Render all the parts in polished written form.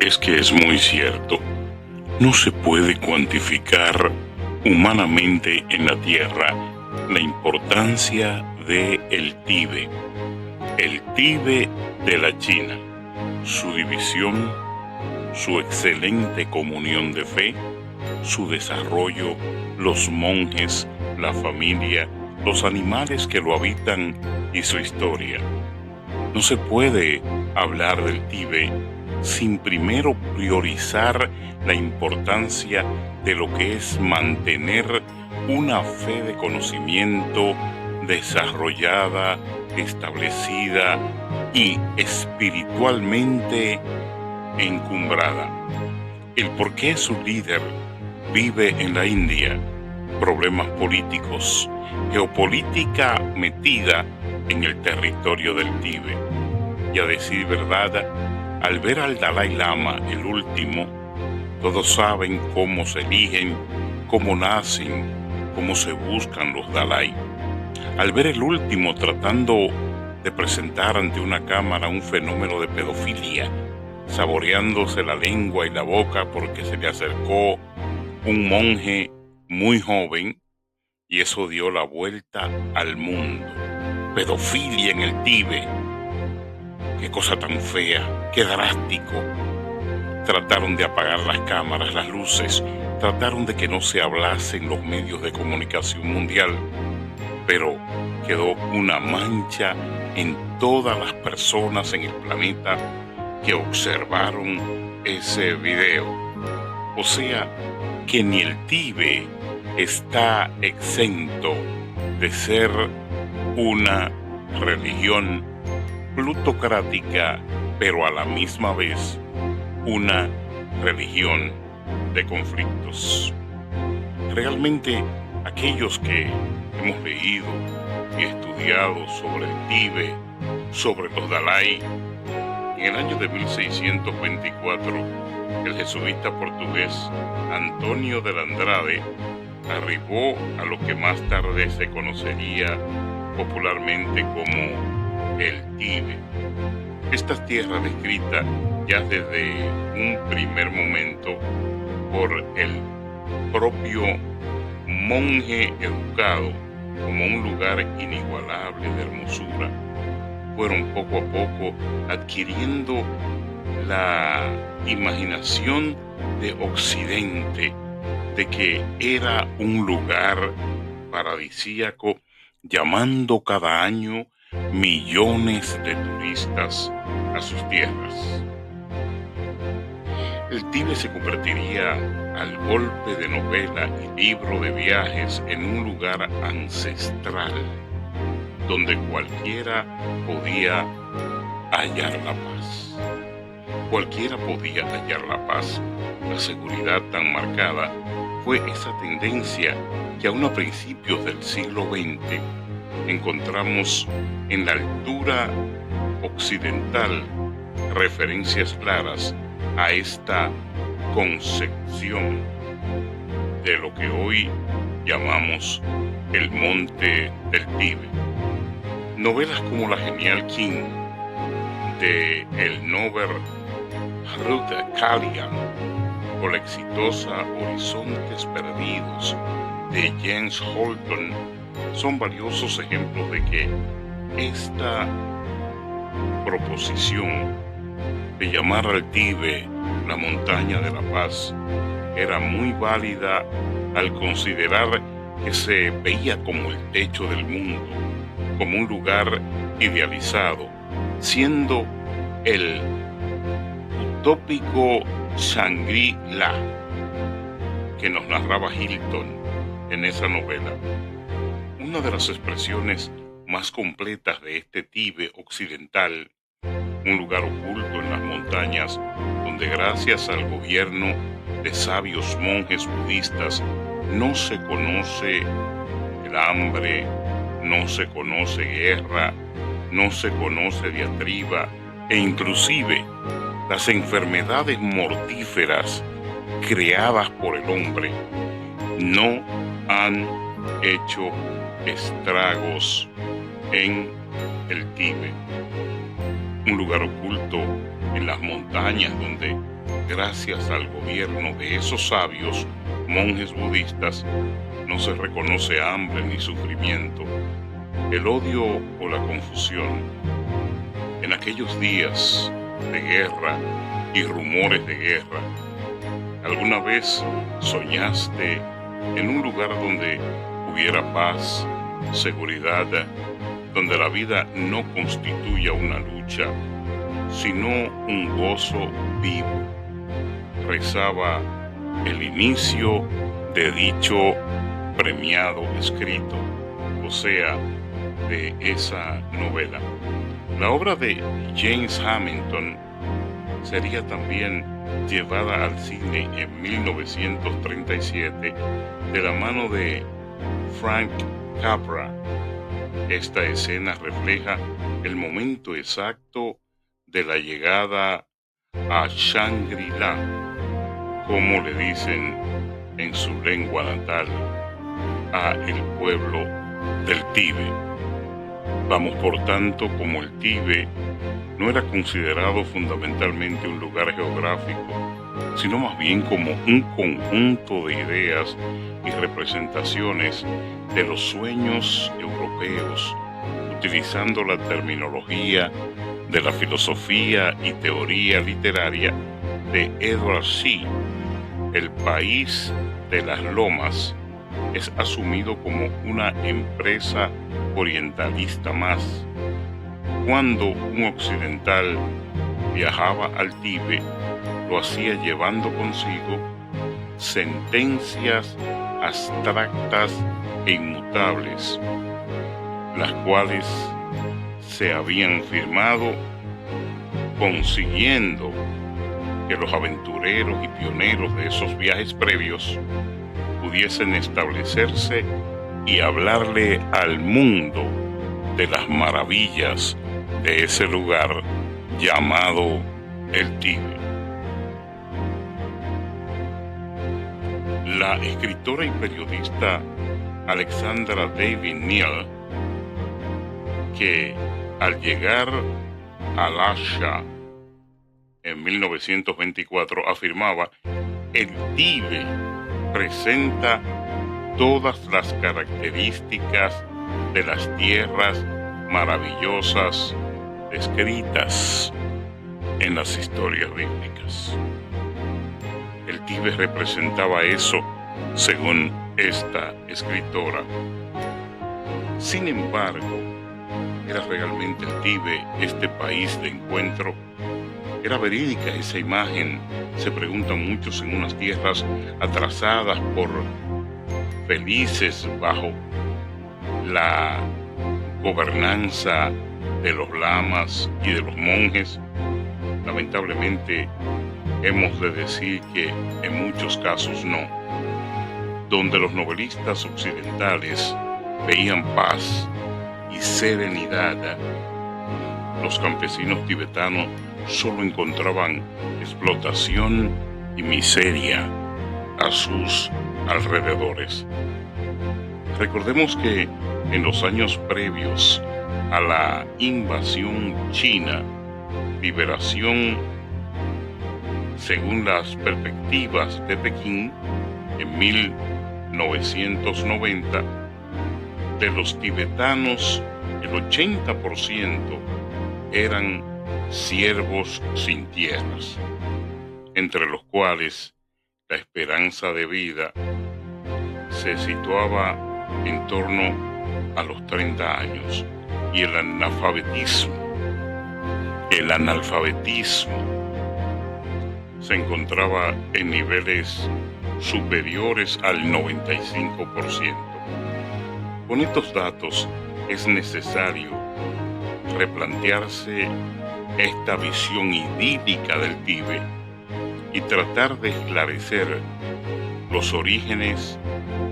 Es que es muy cierto. No se puede cuantificar humanamente en la Tierra la importancia de el Tíbet de la China, su división, su excelente comunión de fe, su desarrollo, los monjes, la familia, los animales que lo habitan y su historia. No se puede hablar del Tíbet sin primero priorizar la importancia de lo que es mantener una fe de conocimiento desarrollada, establecida y espiritualmente encumbrada. El por qué su líder vive en la India, problemas políticos, geopolítica metida en el territorio del Tíbet. Y a decir verdad, al ver al Dalai Lama, el último, todos saben cómo se eligen, cómo nacen, cómo se buscan los Dalai. Al ver el último tratando de presentar ante una cámara un fenómeno de pedofilia, saboreándose la lengua y la boca porque se le acercó un monje muy joven, y eso dio la vuelta al mundo. Pedofilia en el Tíbet. Qué cosa tan fea, qué drástico. Trataron de apagar las cámaras, las luces, trataron de que no se hablase en los medios de comunicación mundial, pero quedó una mancha en todas las personas en el planeta que observaron ese video. O sea, que ni el Tíbet está exento de ser una religión plutocrática, pero a la misma vez una religión de conflictos. Realmente aquellos que hemos leído y estudiado sobre el Tíbet, sobre los Dalai, en el año de 1624, el jesuita portugués Antonio de Andrade arribó a lo que más tarde se conocería popularmente como el Tíbet. Esta tierra descrita ya desde un primer momento por el propio monje educado como un lugar inigualable de hermosura, fueron poco a poco adquiriendo la imaginación de Occidente de que era un lugar paradisíaco, llamando cada año millones de turistas a sus tierras. El Tíbet se convertiría al golpe de novela y libro de viajes en un lugar ancestral donde cualquiera podía hallar la paz. Cualquiera podía hallar la paz. La seguridad tan marcada fue esa tendencia que aún a principios del siglo XX encontramos en la altura occidental referencias claras a esta concepción de lo que hoy llamamos el Monte del Tíbet. Novelas como La genial King de el Nobel Ruth Kalyan o la exitosa Horizontes Perdidos de James Holton son valiosos ejemplos de que esta proposición de llamar al Tíbet la montaña de la paz era muy válida al considerar que se veía como el techo del mundo, como un lugar idealizado, siendo el utópico Shangri-La que nos narraba Hilton en esa novela. Una de las expresiones más completas de este Tíbet occidental, un lugar oculto en las montañas donde gracias al gobierno de sabios monjes budistas no se conoce el hambre, no se conoce guerra, no se conoce diatriba e inclusive las enfermedades mortíferas creadas por el hombre no han hecho estragos en el Tíbet. Un lugar oculto en las montañas donde gracias al gobierno de esos sabios monjes budistas, no se reconoce hambre ni sufrimiento, el odio o la confusión. En aquellos días de guerra y rumores de guerra, ¿alguna vez soñaste en un lugar donde hubiera paz, seguridad, donde la vida no constituya una lucha, sino un gozo vivo? Rezaba el inicio de dicho premiado escrito, o sea, de esa novela. La obra de James Hamilton sería también llevada al cine en 1937 de la mano de Frank Capra. Esta escena refleja el momento exacto de la llegada a Shangri-La, como le dicen en su lengua natal a el pueblo del Tíbet. Vamos, por tanto, como el Tíbet no era considerado fundamentalmente un lugar geográfico, sino más bien como un conjunto de ideas y representaciones de los sueños europeos, utilizando la terminología de la filosofía y teoría literaria de Edward Shee. El país de las lomas es asumido como una empresa orientalista más. Cuando un occidental viajaba al Tíbet, lo hacía llevando consigo sentencias abstractas e inmutables, las cuales se habían firmado, consiguiendo que los aventureros y pioneros de esos viajes previos pudiesen establecerse y hablarle al mundo de las maravillas de ese lugar llamado el Tíbet. La escritora y periodista Alexandra David Neal, que al llegar a Lhasa en 1924 afirmaba: el Tíbet presenta todas las características de las tierras maravillosas descritas en las historias bíblicas. El Tíbet representaba eso, según esta escritora. Sin embargo, ¿era realmente el Tíbet este país de encuentro? ¿Era verídica esa imagen? Se preguntan muchos en unas tierras atrasadas por felices bajo la gobernanza de los lamas y de los monjes. Lamentablemente, hemos de decir que en muchos casos no. Donde los novelistas occidentales veían paz y serenidad, los campesinos tibetanos solo encontraban explotación y miseria a sus alrededores. Recordemos que en los años previos a la invasión china, liberación, según las perspectivas de Pekín, en 1990, de los tibetanos, el 80% eran siervos sin tierras, entre los cuales la esperanza de vida se situaba en torno a los 30 años y el analfabetismo se encontraba en niveles superiores al 95%. Con estos datos es necesario replantearse esta visión idílica del Tíbet y tratar de esclarecer los orígenes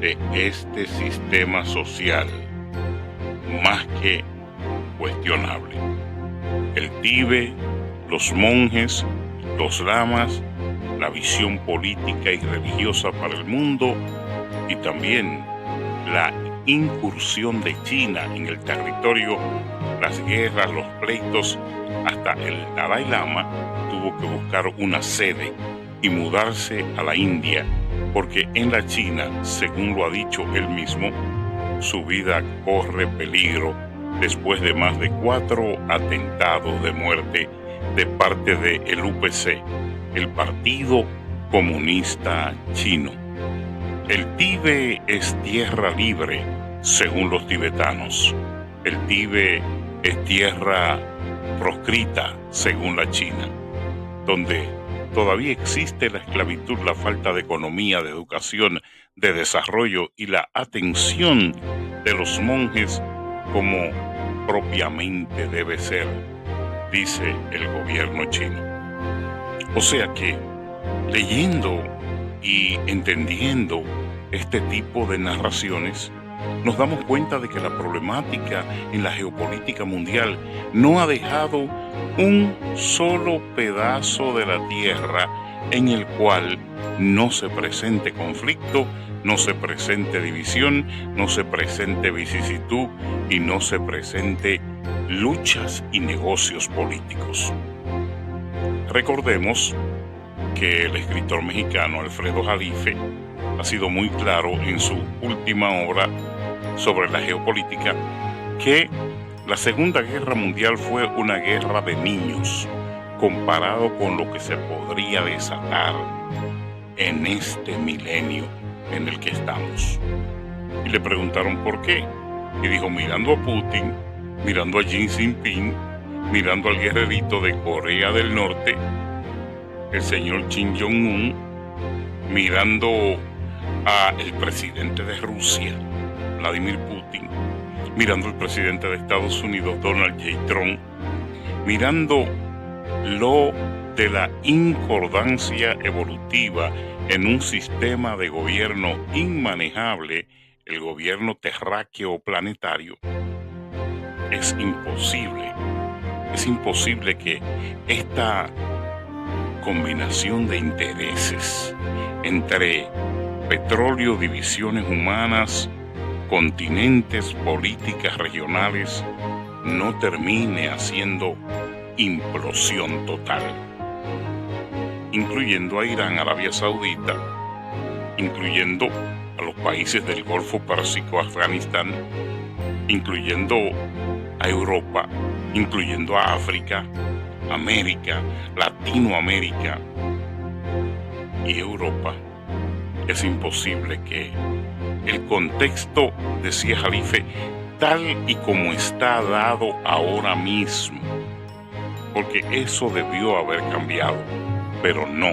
de este sistema social, más que cuestionable. El Tíbet, los monjes, los lamas, la visión política y religiosa para el mundo y también la incursión de China en el territorio, las guerras, los pleitos, hasta el Dalai Lama tuvo que buscar una sede y mudarse a la India, porque en la China, según lo ha dicho él mismo, su vida corre peligro después de más de 4 atentados de muerte de parte del UPC, el Partido Comunista Chino. El Tíbet es tierra libre, según los tibetanos. El Tíbet es tierra proscrita, según la China, donde todavía existe la esclavitud, la falta de economía, de educación, de desarrollo y la atención de los monjes como propiamente debe ser, dice el gobierno chino. O sea que, leyendo y entendiendo este tipo de narraciones, nos damos cuenta de que la problemática en la geopolítica mundial no ha dejado un solo pedazo de la tierra en el cual no se presente conflicto, no se presente división, no se presente vicisitud y no se presente luchas y negocios políticos. Recordemos que el escritor mexicano Alfredo Jalife ha sido muy claro en su última obra sobre la geopolítica que la Segunda Guerra Mundial fue una guerra de niños comparado con lo que se podría desatar en este milenio en el que estamos. Y le preguntaron por qué. Y dijo, mirando a Putin, mirando a Xi Jinping, mirando al guerrerito de Corea del Norte, el señor Kim Jong-un, mirando al presidente de Rusia, Vladimir Putin, mirando al presidente de Estados Unidos, Donald J. Trump, mirando lo de la incordancia evolutiva en un sistema de gobierno inmanejable, el gobierno terráqueo planetario, es imposible que esta combinación de intereses entre petróleo, divisiones humanas, continentes, políticas regionales, no termine haciendo implosión total, incluyendo a Irán, Arabia Saudita, incluyendo a los países del Golfo Pérsico, Afganistán, incluyendo a Europa, incluyendo a África, América, Latinoamérica y Europa. Es imposible que el contexto, decía Jalife, tal y como está dado ahora mismo, porque eso debió haber cambiado, pero no,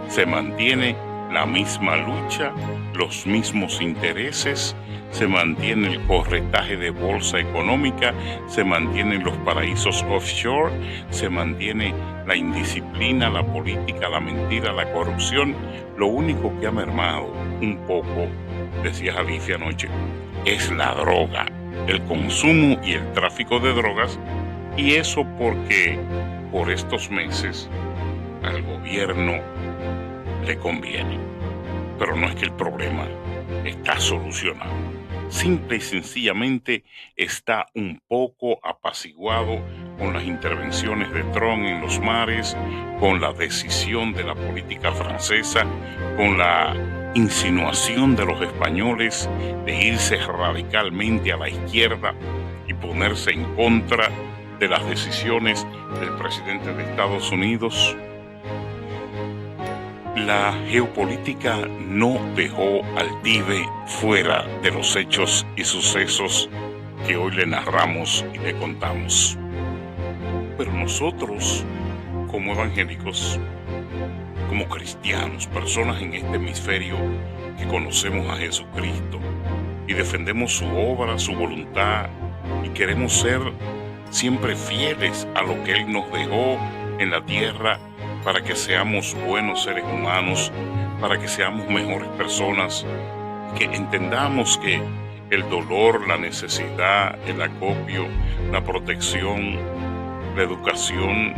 se mantiene la misma lucha, los mismos intereses, se mantiene el corretaje de bolsa económica, se mantienen los paraísos offshore, se mantiene la indisciplina, la política, la mentira, la corrupción. Lo único que ha mermado un poco, decía Jalife anoche, es la droga, el consumo y el tráfico de drogas, y eso porque por estos meses al gobierno le conviene. Pero no es que el problema está solucionado. Simple y sencillamente está un poco apaciguado con las intervenciones de Trump en los mares, con la decisión de la política francesa, con la insinuación de los españoles de irse radicalmente a la izquierda y ponerse en contra de las decisiones del presidente de Estados Unidos. La geopolítica no dejó al Tíbet fuera de los hechos y sucesos que hoy le narramos y le contamos. Pero nosotros, como evangélicos, como cristianos, personas en este hemisferio que conocemos a Jesucristo y defendemos su obra, su voluntad, y queremos ser siempre fieles a lo que Él nos dejó en la tierra, para que seamos buenos seres humanos, para que seamos mejores personas, que entendamos que el dolor, la necesidad, el acopio, la protección, la educación,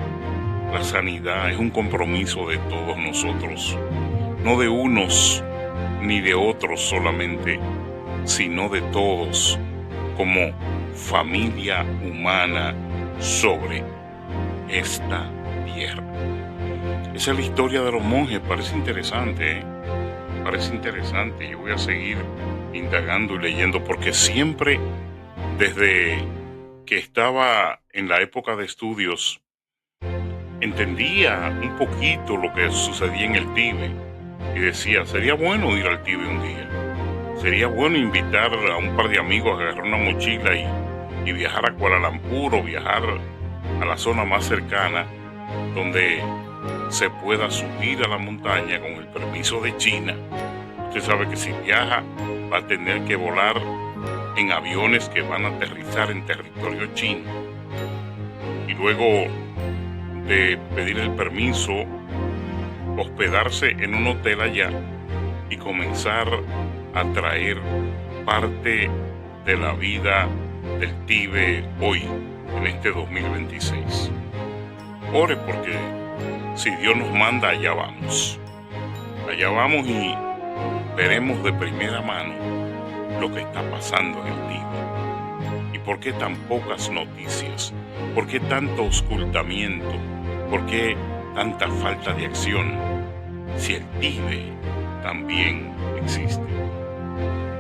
la sanidad es un compromiso de todos nosotros, no de unos ni de otros solamente, sino de todos como familia humana sobre esta tierra. Esa es la historia de los monjes, parece interesante, ¿eh? Parece interesante. Yo voy a seguir indagando y leyendo porque siempre, desde que estaba en la época de estudios, entendía un poquito lo que sucedía en el Tíbet y decía, sería bueno ir al Tíbet un día. Sería bueno invitar a un par de amigos a agarrar una mochila y viajar a Kuala Lumpur o viajar a la zona más cercana donde se pueda subir a la montaña con el permiso de China. Usted sabe que si viaja va a tener que volar en aviones que van a aterrizar en territorio chino. Y luego de pedir el permiso, hospedarse en un hotel allá y comenzar a traer parte de la vida del Tíbet hoy, en este 2026. Ore porque si Dios nos manda, allá vamos. Allá vamos y veremos de primera mano lo que está pasando en el Tíbet. ¿Y por qué tan pocas noticias? ¿Por qué tanto ocultamiento? ¿Por qué tanta falta de acción? Si el Tíbet también existe.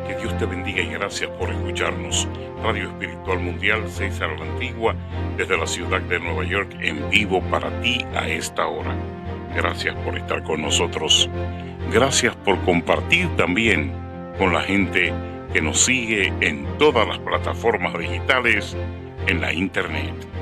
Que Dios te bendiga y gracias por escucharnos. Radio Espiritual Mundial, César a la Antigua, desde la ciudad de Nueva York, en vivo para ti a esta hora. Gracias por estar con nosotros. Gracias por compartir también con la gente que nos sigue en todas las plataformas digitales en la internet.